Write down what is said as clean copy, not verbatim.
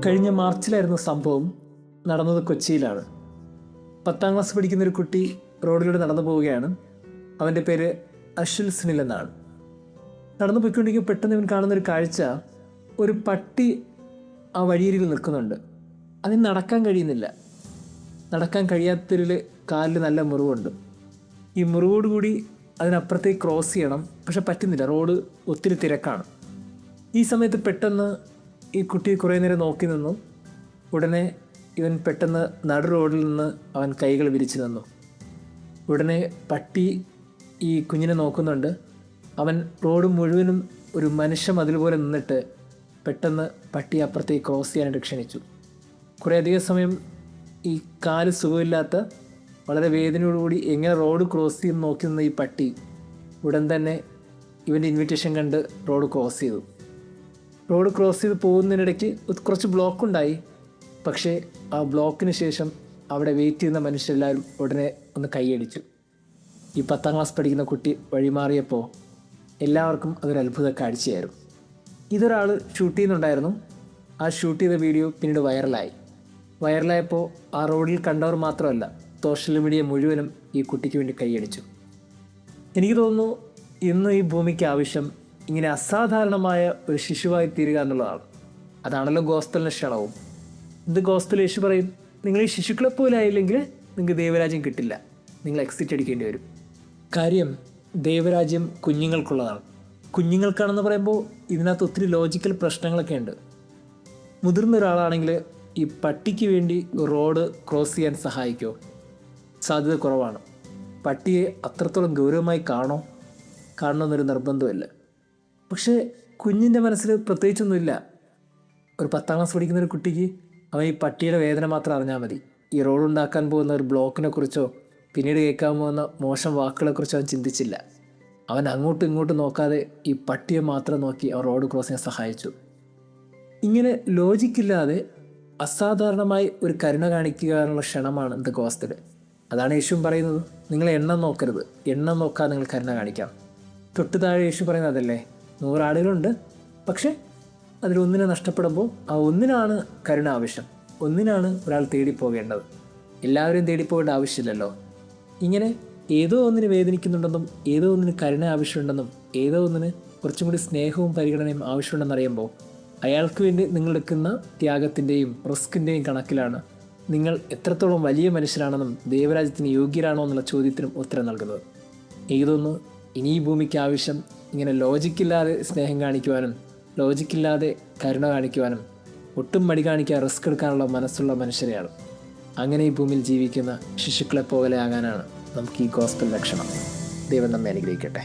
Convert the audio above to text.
കഴിഞ്ഞ മാർച്ചിലായിരുന്നു സംഭവം. നടന്നത് കൊച്ചിയിലാണ്. 10ാം ക്ലാസ് പഠിക്കുന്നൊരു കുട്ടി റോഡിലൂടെ നടന്നു പോവുകയാണ്. അവൻ്റെ പേര് അശ്വിൽ സുനിൽ എന്നാണ്. നടന്നു പോയിക്കൊണ്ടിരിക്കുമ്പോൾ പെട്ടെന്ന് ഇവൻ കാണുന്നൊരു കാഴ്ച, ഒരു പട്ടി ആ വഴിയരികിൽ നിൽക്കുന്നുണ്ട്. അതിന് നടക്കാൻ കഴിയുന്നില്ല. നടക്കാൻ കഴിയാത്തൊരു കാലിൽ നല്ല മുറിവുണ്ട്. ഈ മുറിവോടുകൂടി അതിനപ്പുറത്തേക്ക് ക്രോസ് ചെയ്യണം, പക്ഷെ പറ്റുന്നില്ല. റോഡ് ഒത്തിരി തിരക്കാണ്. ഈ സമയത്ത് പെട്ടെന്ന് ഈ കുട്ടി കുറേ നേരം നോക്കി നിന്നു. ഉടനെ ഇവൻ പെട്ടെന്ന് നടു റോഡിൽ നിന്ന് അവൻ കൈകൾ വിരിച്ചു നിന്നു. ഉടനെ പട്ടി ഈ കുഞ്ഞിനെ നോക്കുന്നുണ്ട്. അവൻ റോഡ് മുഴുവനും ഒരു മനുഷ്യ മതിൽ പോലെ നിന്നിട്ട് പെട്ടെന്ന് പട്ടി അപ്പുറത്തേക്ക് ക്രോസ് ചെയ്യാനായിട്ട് ക്ഷണിച്ചു. കുറേ അധികം സമയം ഈ കാല് സുഖമില്ലാത്ത, വളരെ വേദനയോടുകൂടി എങ്ങനെ റോഡ് ക്രോസ് ചെയ്ത് നോക്കി നിന്ന ഈ പട്ടി ഉടൻ തന്നെ ഇവൻ്റെ ഇൻവിറ്റേഷൻ കണ്ട് റോഡ് ക്രോസ് ചെയ്തു. റോഡ് ക്രോസ് ചെയ്ത് പോകുന്നതിനിടയ്ക്ക് കുറച്ച് ബ്ലോക്കുണ്ടായി. പക്ഷേ ആ ബ്ലോക്കിന് ശേഷം അവിടെ വെയിറ്റ് ചെയ്യുന്ന മനുഷ്യരെല്ലാവരും ഉടനെ ഒന്ന് കൈയടിച്ചു. ഈ 10ാം ക്ലാസ് പഠിക്കുന്ന കുട്ടി വഴിമാറിയപ്പോൾ എല്ലാവർക്കും അതൊരു അത്ഭുത കാഴ്ചയായിരുന്നു. ഇതൊരാൾ ഷൂട്ട് ചെയ്യുന്നുണ്ടായിരുന്നു. ആ ഷൂട്ട് ചെയ്ത വീഡിയോ പിന്നീട് വൈറലായപ്പോൾ ആ റോഡിൽ കണ്ടവർ മാത്രമല്ല, സോഷ്യൽ മീഡിയ മുഴുവനും ഈ കുട്ടിക്ക് വേണ്ടി കൈയടിച്ചു. എനിക്ക് തോന്നുന്നു ഇന്ന് ഈ ഭൂമിക്ക് ആവശ്യം ഇങ്ങനെ അസാധാരണമായ ഒരു ശിശുവായി തീരുക എന്നുള്ളതാണ്. അതാണല്ലോ ഗോസ്പലിൻ്റെ ക്ഷണവും. ഇത് ഗോസ്പൽ യേശു പറയും, നിങ്ങൾ ഈ ശിശുക്കളെ പോലെ ആയില്ലെങ്കിൽ നിങ്ങൾക്ക് ദൈവരാജ്യം കിട്ടില്ല, നിങ്ങൾ എക്സിറ്റ് അടിക്കേണ്ടി വരും. കാര്യം, ദൈവരാജ്യം കുഞ്ഞുങ്ങൾക്കുള്ളതാണ്. കുഞ്ഞുങ്ങൾക്കാണെന്ന് പറയുമ്പോൾ ഇതിനകത്ത് ഒത്തിരി ലോജിക്കൽ പ്രശ്നങ്ങളൊക്കെ ഉണ്ട്. മുതിർന്ന ഒരാളാണെങ്കിൽ ഈ പട്ടിക്ക് വേണ്ടി റോഡ് ക്രോസ് ചെയ്യാൻ സഹായിക്കുമോ? സാധ്യത കുറവാണ്. പട്ടിയെ അത്രത്തോളം ഗൗരവമായി കാണണമെന്നൊരു നിർബന്ധമില്ല. പക്ഷേ കുഞ്ഞിൻ്റെ മനസ്സിൽ പ്രത്യേകിച്ചൊന്നുമില്ല. ഒരു 10ാം ക്ലാസ് പഠിക്കുന്നൊരു കുട്ടിക്ക് അവൻ ഈ പട്ടിയുടെ വേദന മാത്രം അറിഞ്ഞാൽ മതി. ഈ റോഡുണ്ടാക്കാൻ പോകുന്ന ഒരു ബ്ലോക്കിനെ കുറിച്ചോ പിന്നീട് കേൾക്കാൻ പോകുന്ന മോശം വാക്കുകളെക്കുറിച്ചോ അവൻ ചിന്തിച്ചില്ല. അവൻ അങ്ങോട്ടും ഇങ്ങോട്ടും നോക്കാതെ ഈ പട്ടിയെ മാത്രം നോക്കി അവൻ റോഡ് ക്രോസ് ചെയ്യാൻ സഹായിച്ചു. ഇങ്ങനെ ലോജിക്കില്ലാതെ അസാധാരണമായി ഒരു കരുണ കാണിക്കാനുള്ള ക്ഷണമാണ് ദ ഗോസ്പൽ. അതാണ് യേശുവും പറയുന്നത്, നിങ്ങൾ എണ്ണം നോക്കരുത്, എണ്ണം നോക്കാതെ നിങ്ങൾ കരുണ കാണിക്കാം. തൊട്ട് താഴെ യേശു പറയുന്നത് അതല്ലേ, 100 ആടുകളുണ്ട്, പക്ഷേ അതിലൊന്നിനെ നഷ്ടപ്പെടുമ്പോൾ ആ ഒന്നിനാണ് കരുണ ആവശ്യം, ഒന്നിനാണ് ഒരാൾ തേടിപ്പോകേണ്ടത്. എല്ലാവരും തേടിപ്പോകേണ്ട ആവശ്യമില്ലല്ലോ. ഇങ്ങനെ ഏതോ ഒന്നിന് വേദനിക്കുന്നുണ്ടെന്നും ഏതോ ഒന്നിന് കരുണ ആവശ്യമുണ്ടെന്നും ഏതോ ഒന്നിന് കുറച്ചും കൂടി സ്നേഹവും പരിഗണനയും ആവശ്യമുണ്ടെന്നറിയുമ്പോൾ അയാൾക്ക് വേണ്ടി നിങ്ങളെടുക്കുന്ന ത്യാഗത്തിൻ്റെയും റിസ്കിൻ്റെയും കണക്കിലാണ് നിങ്ങൾ എത്രത്തോളം വലിയ മനുഷ്യരാണെന്നും ദൈവരാജ്യത്തിന് യോഗ്യരാണോ എന്നുള്ള ചോദ്യത്തിനും ഉത്തരം നൽകുന്നത്. ഏതൊന്നും ഇനി ഈ ഭൂമിക്ക് ആവശ്യം ഇങ്ങനെ ലോജിക്കില്ലാതെ സ്നേഹം കാണിക്കുവാനും ലോജിക്കില്ലാതെ കരുണ കാണിക്കുവാനും ഒട്ടും മടി കാണിക്കാൻ റിസ്ക് എടുക്കാനുള്ള മനസ്സുള്ള മനുഷ്യരെയാണ്. അങ്ങനെ ഈ ഭൂമിയിൽ ജീവിക്കുന്ന ശിശുക്കളെ പോലെ ആകാനാണ് നമുക്ക് ഈ ഗോസ്പൽ ലക്ഷണം. ദൈവം നമ്മെ അനുഗ്രഹിക്കട്ടെ.